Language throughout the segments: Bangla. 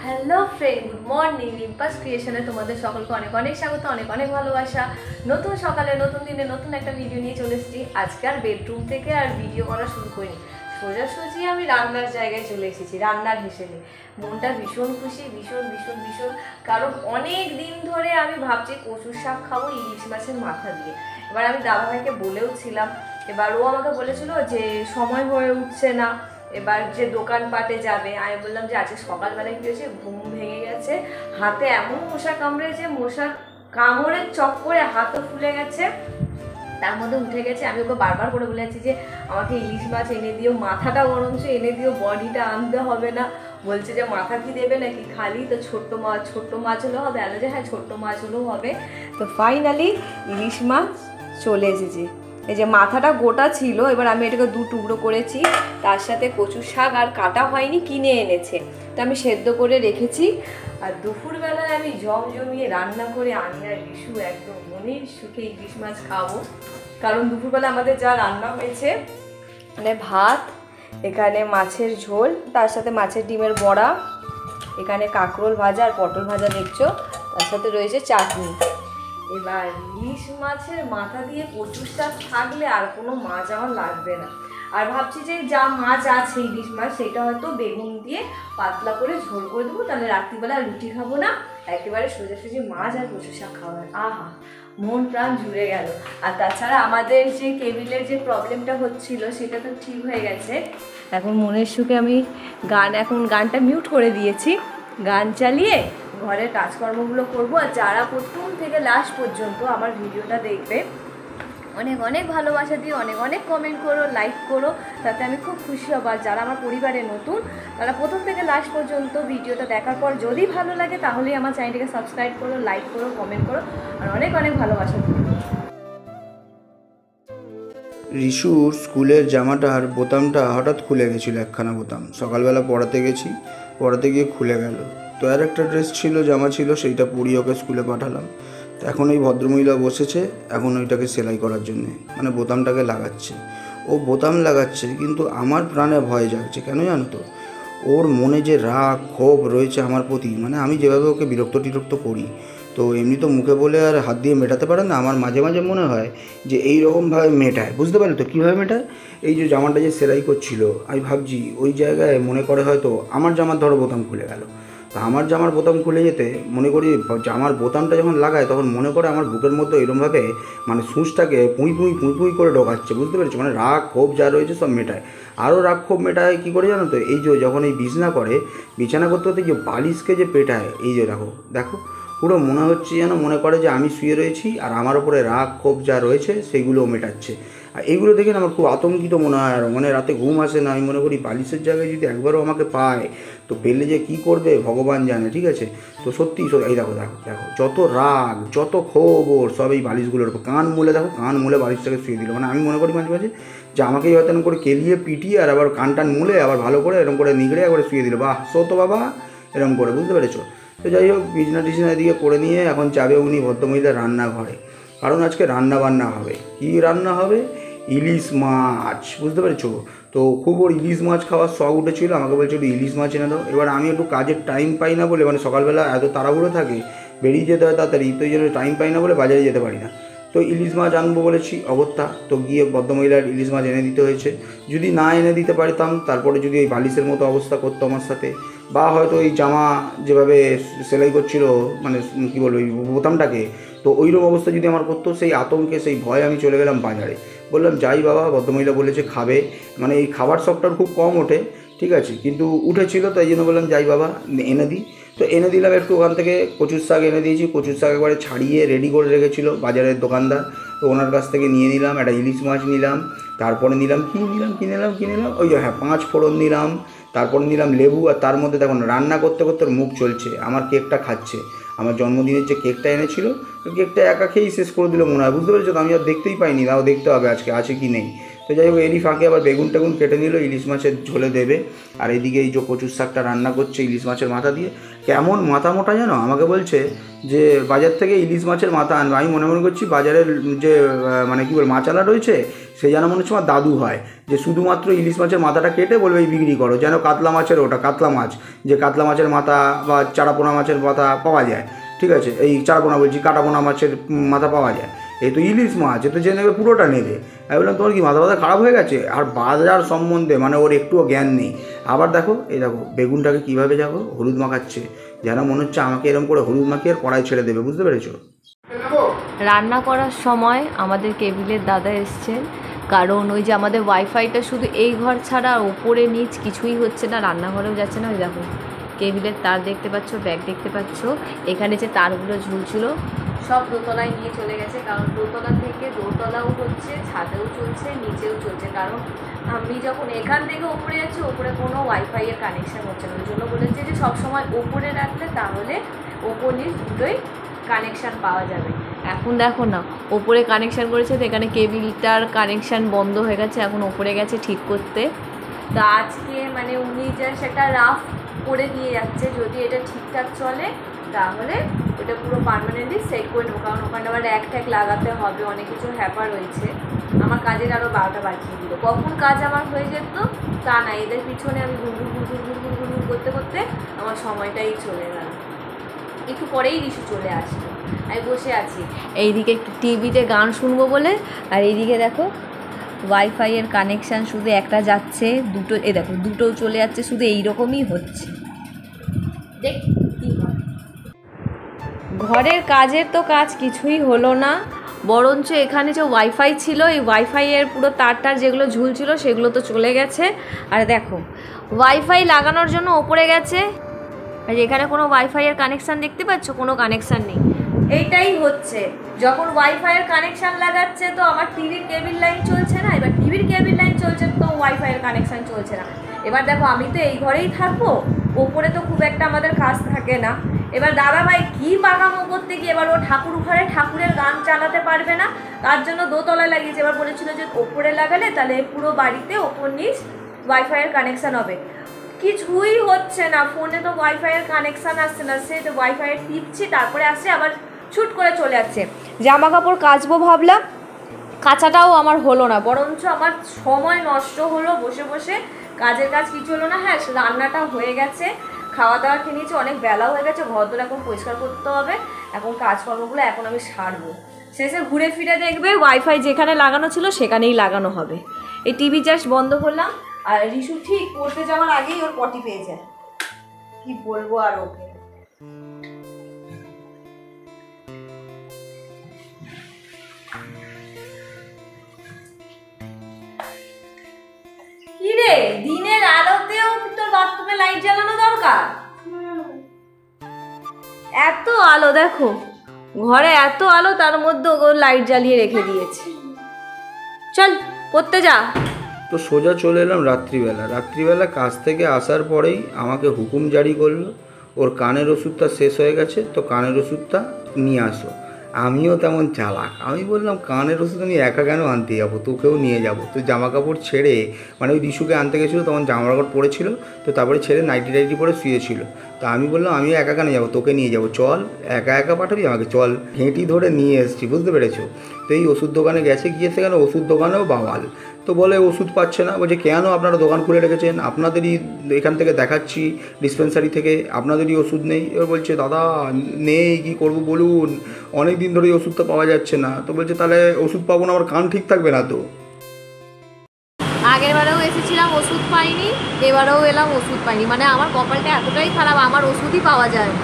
Hello friend, good morning. রিম্পাস ক্রিয়েশনে তোমাদের সকলকে অনেক অনেক স্বাগত, অনেক অনেক ভালোবাসা। নতুন সকালে নতুন দিনে নতুন একটা ভিডিও নিয়ে চলে এসেছি। আজকে আর বেডরুম থেকে আর ভিডিও করা শুরু করিনি, সোজাসুজি আমি রান্নার জায়গায় চলে এসেছি, রান্নার হিসেবে। মনটা ভীষণ খুশি, ভীষণ ভীষণ ভীষণ, কারণ অনেক দিন ধরে আমি ভাবছি কচুর শাক খাবো ইলিশ মাছের মাথা দিয়ে। এবার আমি দাদাভাইকে বলেও ছিলাম, এবার ও আমাকে বলেছিল যে সময় হয়ে উঠছে না, এবার যে দোকানপাটে যাবে। আমি বললাম যে আজকে সকালবেলায় কী হয়েছে, ঘুম ভেঙে গেছে, হাতে এমন মশা কামড়েছে, মশার কামড়ের চক্করে হাতও ফুলে গেছে, তার মধ্যে উঠে গেছে। আমি ওকে বারবার করে বলে যাচ্ছি যে আমাকে ইলিশ মাছ এনে দিও, মাথাটা বরঞ্চ এনে দিও, বডিটা আনতে হবে না। বলছে যে মাথা কি দেবে নাকি খালি, তো ছোট্ট মাছ হলেও হবে। আলো যে হ্যাঁ ছোট্ট মাছ হলেও হবে। তো ফাইনালি ইলিশ মাছ চলে এসেছে। এই যে মাথাটা গোটা ছিল, এবার আমি এটাকে দু টুকরো করেছি, তার সাথে কচুর শাক আর কাটা হয়নি, কিনে এনেছে, তো আমি সেদ্ধ করে রেখেছি। আর দুপুরবেলায় আমি জমিয়ে রান্না করে আমি আর রিশু একদম মনের সুখে ইলিশ মাছ খাবো। কারণ দুপুরবেলা আমাদের যা রান্না হয়েছে, মানে ভাত, এখানে মাছের ঝোল, তার সাথে মাছের ডিমের বড়া, এখানে কাঁকরোল ভাজা আর পটল ভাজা দেখছো, তার সাথে রয়েছে চাটনি। এবার ইলিশ মাছের মাথা দিয়ে কচুর শাক থাকলে আর কোনো মাছ আমার লাগবে না। আর ভাবছি যে যা মাছ আছে ইলিশ মাছ, সেটা হয়তো বেগুন দিয়ে পাতলা করে ঝোল করে দেবো, তাহলে রাত্রিবেলা রুটি খাবো না, একেবারে সোজাসুজি মাছ আর কচুর শাক খাওয়া। আহা, মন প্রাণ জুড়ে গেল। আর তাছাড়া আমাদের যে কেবিলের যে প্রবলেমটা হচ্ছিল, সেটা তো ঠিক হয়ে গেছে। এখন মনের সুখে আমি গানটা মিউট করে দিয়েছি, গান চালিয়ে ঘরের কাজকর্মগুলো করবো। আর যারা প্রথম থেকে লাস্ট পর্যন্ত আমার ভিডিওটা দেখবে, অনেক অনেক ভালোবাসা দিয়ে অনেক অনেক কমেন্ট করো, লাইক করো, তাতে আমি খুব খুশি হব। আর যারা আমার পরিবারে নতুন, তারা প্রথম থেকে লাস্ট পর্যন্ত ভিডিওটা দেখার পর যদি ভালো লাগে, তাহলেই আমার চ্যানেলটিকে সাবস্ক্রাইব করো, লাইক করো, কমেন্ট করো, আর অনেক অনেক ভালোবাসা দিও। রিশুর স্কুলের জামাটার বোতামটা হঠাৎ খুলে গেছিলো, একখানা বোতাম। সকালবেলা পড়াতে গিয়ে খুলে গেল। তো আর একটা ড্রেস ছিল, জামা ছিল, সেইটা পরিয়ে ওকে স্কুলে পাঠালাম। তো এখন ওই ভদ্রমহিলা বসেছে, এখন ওইটাকে সেলাই করার জন্যে, মানে বোতামটাকে লাগাচ্ছে। ও বোতাম লাগাচ্ছে, কিন্তু আমার প্রাণে ভয় জাগছে। কেন জানো তো? ওর মনে যে রাগ ক্ষোভ রয়েছে আমার প্রতি, মানে আমি যেভাবে ওকে বিরক্ত করি, তো এমনি তো মুখে বলে আর হাত দিয়ে মেটাতে পারে না। আমার মাঝে মাঝে মনে হয় যে এই রকমভাবে মেটায়, বুঝতে পারলে তো কীভাবে মেটায়। এই যে জামাটা যে সেলাই করছিল, আমি ভাবছি ওই জায়গায় মনে করে হয়তো আমার জামার ধরো বোতাম খুলে গেল, তা আমার জামার বোতাম খুলে যেতে মনে করি জামার বোতামটা যখন লাগায়, তখন মনে করে আমার বুকের মধ্যে এরকমভাবে মানে সূঁচটাকে পুঁই করে ঢোকাচ্ছে, বুঝতে পেরেছো? মানে রাগ ক্ষোভ যা রয়েছে সব মেটায়। আরও রাগ ক্ষোভ মেটায় কী করে জানো তো? এই যে যখন এই বিছানা করতে যে বালিশকে যে পেটায়, এই যে দেখো পুরো মনে হচ্ছে যেন মনে করে যে আমি শুয়ে রয়েছি, আর আমার ওপরে রাগ ক্ষোভ যা রয়েছে সেগুলোও মেটাচ্ছে। আর এইগুলো দেখে আমার খুব আতঙ্কিত মনে হয়, আর মানে রাতে ঘুম আসে না। আমি মনে করি বালিশের জায়গায় যদি একবারও আমাকে পায়, তো পেলে যে কী করবে ভগবান জানে, ঠিক আছে? তো সত্যি এই দেখো যত রাগ যত ক্ষোভ ওর, সব এই বালিশগুলোর উপর। কান মুলে বালিশটাকে শুয়ে দিল। মানে আমি মনে করি মাঝে মাঝে যে আমাকেই হয়তো এরকম করে কেলিয়ে পিটিয়ে আর আবার কান মুলে আবার ভালো করে এরকম করে নিগড়ে একবারে শুয়ে দিল, বাহ তো বাবা, এরকম করে, বুঝতে পেরেছো? তো যাই হোক, বিছনা দিকে করে নিয়ে এখন যাবে উনি ভদ্রমহিলা রান্নাঘরে, কারণ আজকে রান্না বান্না হবে। কী রান্না হবে? ইলিশ মাছ, বুঝতে পেরেছো? তো খুব ওর ইলিশ মাছ খাওয়ার শখ উঠেছিল, আমাকে বলছে একটু ইলিশ মাছ এনে দাও। এবার আমি একটু কাজের টাইম পাই না বলে, মানে সকালবেলা এত তাড়াহুড়ো থাকে, বেরিয়ে যেতে হয় তাড়াতাড়ি, তো এই জন্য টাইম পাই না বলে বাজারে যেতে পারি না। তো ইলিশ মাছ আনবো বলেছি, অগত্যা তো গিয়ে ভদ্রমহিলার ইলিশ মাছ এনে দিতে হয়েছে। যদি না এনে দিতে পারতাম, তারপরে যদি এই বালিশের মতো অবস্থা করতো আমার সাথে, বা হয়তো এই জামা যেভাবে সেলাই করছিল, মানে কী বলবো, এই বোতামটাকে, তো ওইরকম অবস্থা যদি আমার করতো, সেই আতঙ্কে সেই ভয়ে আমি চলে গেলাম বাজারে। বললাম যাই বাবা, ভদ্রমহিলা বলেছে খাবে, মানে এই খাবার শখটার খুব কম ওঠে, ঠিক আছে, কিন্তু উঠেছিল, তাই জন্য বললাম যাই বাবা এনে দিই। তো এনে দিলাম একটু, ওখান থেকে কচুর শাক এনে দিয়েছি। কচুর শাক একবারে ছাড়িয়ে রেডি করে রেখেছিল বাজারের দোকানদার, তো ওনার কাছ থেকে নিয়ে নিলাম। একটা ইলিশ মাছ নিলাম, তারপরে নিলাম কি নিলাম ওই যে হ্যাঁ 5 ফোড়ন নিলাম, তারপরে নিলাম লেবু। আর তার মধ্যে দেখুন রান্না করতে করতে মুখ চলছে, আমার কেকটা খাচ্ছে। আমার জন্মদিনের যে কেকটা এনেছিল, কেকটা একা খেয়েই শেষ করে দিল মনে হয়, বুঝতে পেরেছো? তো আমি আর দেখতেই পাইনি, তাও দেখতে হবে আজকে আছে কি নেই। তো যাই হোক, এরই ফাঁকে আবার বেগুন টেগুন কেটে নিল, ইলিশ মাছের ঝোলে দেবে। আর এদিকে এই যে কচুর শাকটা রান্না করছে ইলিশ মাছের মাথা দিয়ে, কেমন মাথা মোটা জানো, আমাকে বলছে যে বাজার থেকে ইলিশ মাছের মাথা আনবে। আমি মনে মনে করছি বাজারের যে মানে কী বল মাছালা রয়েছে সে যেন মনে হচ্ছে আমার দাদু হয়, যে শুধুমাত্র ইলিশ মাছের মাথাটা কেটে বলবে এই বিক্রি করো, যেন কাতলা মাছের ওটা কাতলা মাছ, যে কাতলা মাছের মাথা বা চারাপোনা মাছের মাথা পাওয়া যায়, ঠিক আছে, এই চারাপোনা বলছি কাটাপোনা মাছের মাথা পাওয়া যায়, এই তো ইলিশ মাছ, এ তো যে নেবে পুরোটা নেবে। আমি বললাম তোমার কি মাথা খারাপ হয়ে গেছে? আর বাজার সম্বন্ধে মানে ওর একটুও জ্ঞান নেই। আবার দেখো এই দেখো বেগুনটাকে কীভাবে যাবো হলুদ মাখাচ্ছে, যেন মনে হচ্ছে আমাকে এরকম করে হলুদ মাখিয়ে আর কড়াই ছেড়ে দেবে, বুঝতে পেরেছো? রান্না করার সময় আমাদের কেবিলের দাদা এসছেন, কারণ ওই যে আমাদের ওয়াইফাইটা শুধু এই ঘর ছাড়া ওপরে নিচ কিছুই হচ্ছে না, রান্নাঘরেও যাচ্ছে না। ওই দেখো কেবিলের তার দেখতে পাচ্ছ, ব্যাগ দেখতে পাচ্ছ, এখানে যে তারগুলো ঝুলছিল সব দোতলায় নিয়ে চলে গেছে, কারণ দোতলা থেকে দোতলাও হচ্ছে, ছাদেও চলছে, নিচেও চলছে। কারণ আমি যখন এখান থেকে ওপরে যাচ্ছি ওপরে কোনো ওয়াইফাইয়ের কানেকশান হচ্ছে না, ওই জন্য বলেছে যে সবসময় ওপরে রাখলে তাহলে ওপর নিচ দুটোই কানেকশান পাওয়া যাবে। এখন দেখো না ওপরে কানেকশান করেছে, তো এখানে কেবিলটার কানেকশান বন্ধ হয়ে গেছে, এখন ওপরে গেছে ঠিক করতে। তো আজকে মানে উনি যা সেটা রাফ করে দিয়ে যাচ্ছে, যদি এটা ঠিকঠাক চলে তাহলে ওটা পুরো পার্মানেন্টলি সেট করে নেবো, কারণ ওখানে আবার এক ট্যাগ লাগাতে হবে, অনেক কিছু হ্যাপার রয়েছে। আমার কাজের আরও 12টা বাজিয়ে দিল, কখন কাজ আমার হয়ে যেত তা না, এদের পিছনে আমি ঘুরঘুর করতে করতে আমার সময়টাই চলে গেল। একটু পরেই রিশু চলে আসবে, আমি বসে আছি এইদিকে টিভিতে গান শুনবো বলে, আর এইদিকে দেখো ওয়াইফাইয়ের কানেকশান শুধু একটা যাচ্ছে, দুটো এ দেখো দুটোও চলে যাচ্ছে, শুধু এইরকমই হচ্ছে। দেখ কী হয়, ঘরের কাজের তো কাজ কিছুই হলো না, বরঞ্চ এখানে যে ওয়াইফাই ছিল এই ওয়াইফাইয়ের পুরো তারটার যেগুলো ঝুলছিল সেগুলো তো চলে গেছে। আর দেখো ওয়াইফাই লাগানোর জন্য ওপরে গেছে, আর এখানে কোনো ওয়াইফাইয়ের কানেকশান দেখতে পাচ্ছ, কোনো কানেকশান নেই। এইটাই হচ্ছে, যখন ওয়াইফাইয়ের কানেকশান লাগাচ্ছে তো আমার টিভির কেবিল লাইন চলছে না, এবার টিভির কেবিল লাইন চলছে তো ওয়াইফাইয়ের কানেকশান চলছে না। এবার দেখো আমি তো এই ঘরেই থাকবো, ওপরে তো খুব একটা আমাদের কাজ থাকে না। এবার দাদাভাই কী পাকামো করতে গিয়ে এবার ও ঠাকুর ঘরে ঠাকুরের গান চালাতে পারবে না, তার জন্য দোতলা লাগিয়েছে। এবার বলেছিল যে ওপরে লাগালে তাহলে পুরো বাড়িতে ওপর নিচ ওয়াইফাইয়ের কানেকশান হবে, কিছুই হচ্ছে না। ফোনে তো ওয়াইফাইয়ের কানেকশান আসছে না, সে তো ওয়াইফাইয়ের টিপছি তারপরে আসছে, আবার ছুট করে চলে যাচ্ছে। জামা কাপড় কাচবো ভাবলাম, কাচাটাও আমার হলো না, বরঞ্চ আমার সময় নষ্ট হলো বসে বসে, কাজের কাজ কিছু হলো না। হ্যাঁ রান্নাটা হয়ে গেছে, খাওয়া দাওয়া খেয়ে নিয়েছি, অনেক বেলা হয়ে গেছে, ঘরদোর এখন পরিষ্কার করতে হবে, এখন কাজকর্মগুলো এখন আমি সারবো। শেষে ঘুরে ফিরে দেখবে ওয়াইফাই যেখানে লাগানো ছিল সেখানেই লাগানো হবে। এই টিভি জাস্ট বন্ধ করলাম, আর রিশু ঠিক পড়তে যাওয়ার আগেই ওর পটি পেয়ে যায়, কি বলবো আর ওকে। কি রে দিনের আলোতেও তোর বাথরুমে লাইট জ্বালানো দরকার? এত আলো দেখো ঘরে, এত আলো, তার মধ্যে ও লাইট জ্বালিয়ে রেখে দিয়েছে। চল পড়তে যা। তো সোজা চলে এলাম রাত্রিবেলা কাজ থেকে আসার পরেই আমাকে হুকুম জারি করলো, ওর কানের ওষুধটা শেষ হয়ে গেছে তো কানের ওষুধটা নিয়ে আসো। আমিও তেমন চালাক, আমি বললাম কানের ওষুধ আমি একা কেন আনতে যাবো, তোকেও নিয়ে যাবো। তো জামা কাপড় ছেড়ে মানে ওই রিশুকে আনতে গেছিলো তখন জামা কাপড় পরেছিল, তো তারপরে ছেড়ে নাইটি টাইটি পরে শুয়েছিল। তো আমি বললাম আমি একা কেন যাবো, তোকে নিয়ে যাবো, চল একা একা পাঠাবি আমাকে, চল। ঘেঁটি ধরে নিয়ে এসেছি, বুঝতে পেরেছো? তো এই ওষুধ দোকানে গিয়ে সেখানে ওষুধ দোকানেও বাওয়াল। তো বলে ওষুধ পাচ্ছে না, বলছে কেন আপনারা দোকান খুলে রেখেছেন, আপনাদেরই এখান থেকে দেখাচ্ছি ডিসপেন্সারি থেকে, আপনাদেরই ওষুধ নেই। এবার বলছে দাদা নেই, কী করবো বলুন, অনেক দিন ধরে ওষুধটা পাওয়া যাচ্ছে না। তো বলছে তাহলে ওষুধ পাবো না, আমার কান ঠিক থাকবে না তো। আগের বারেও এসেছিলাম ওষুধ পাইনি, এবারেও এলাম ওষুধ পাইনি, মানে আমার কপালটা এতটাই খারাপ, আমার ওষুধই পাওয়া যায় না,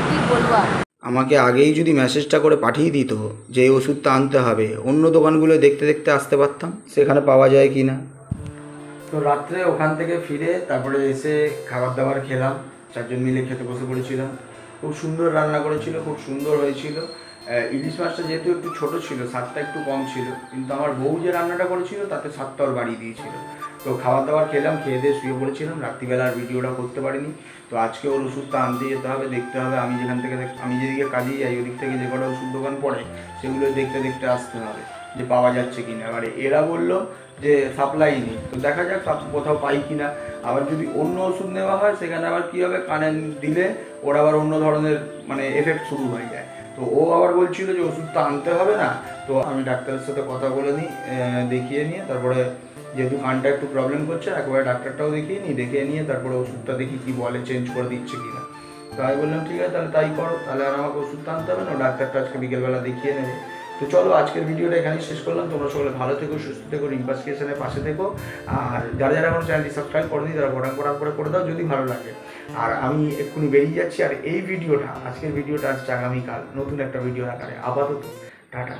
কি বলবো আর। আমাকে আগেই যদি মেসেজটা করে পাঠিয়ে দিত যে এই ওষুধটা আনতে হবে, অন্য দোকানগুলো দেখতে দেখতে আসতে পারতাম সেখানে পাওয়া যায় কি না। তো রাত্রে ওখান থেকে ফিরে তারপরে এসে খাবার দাবার খেলাম, চারজন মিলে খেতে বসে পড়েছিলাম। খুব সুন্দর রান্না করেছিল, খুব সুন্দর হয়েছিল। ইলিশ মাছটা যেহেতু একটু ছোট ছিল, স্বাদটা একটু কম ছিল, কিন্তু আমার বউ যে রান্নাটা করেছিল তাতে স্বাদটা ওর বাড়িয়ে দিয়েছিল। তো খাবার দাবার খেলাম, খেয়ে দিয়ে শুয়ে পড়েছিলাম। রাত্রিবেলার ভিডিওটা করতে পারিনি, তো আজকে ওর ওষুধটা আনতে যেতে হবে, দেখতে হবে। আমি যেদিকে কাজে যাই ওদিক থেকে যে কটা ওষুধ দোকান পড়ে সেগুলো দেখতে দেখতে আসতে হবে যে পাওয়া যাচ্ছে কিনা। এবারে এরা বললো যে সাপ্লাই নেই। তো দেখা যাক কোথাও পাই কিনা। আবার যদি অন্য ওষুধ নেওয়া হয় সেখানে আবার কী হবে, কানে দিলে ওর আবার অন্য ধরনের মানে এফেক্ট শুরু হয়ে যায়। তো ও আবার বলছিল যে ওষুধটা আনতে হবে না। তো আমি ডাক্তারের সাথে কথা বলে নিই, দেখিয়ে নিয়ে তারপরে, যেহেতু কানটা একটু প্রবলেম করছে, একবারে ডাক্তারটাও দেখিয়ে নিয়ে তারপরে ওষুধটা দেখি কি বলে, চেঞ্জ করে দিচ্ছে কিনা। তো আমি বললাম ঠিক আছে তাহলে তাই করো, তাহলে আর আমাকে ওষুধটা আনতে হবে না, ডাক্তারটা আজকে বিকেলবেলা দেখিয়ে নেবে। তো চলো আজকের ভিডিওটা এখানেই শেষ করলাম। তোমরা সকলে ভালো থেকো, সুস্থ থেকো, রিম্পাস ক্রিয়েশনের পাশে থেকো। আর যারা যারা আমার চ্যানেলটি সাবস্ক্রাইব করেনি তারা বটাম করে দাও যদি ভালো লাগে। আর আমি এক্ষুনি বেরিয়ে যাচ্ছি। আর এই ভিডিওটা, আজকের ভিডিওটা আসছে আগামীকাল নতুন একটা ভিডিও আকারে। আপাতত টাটা।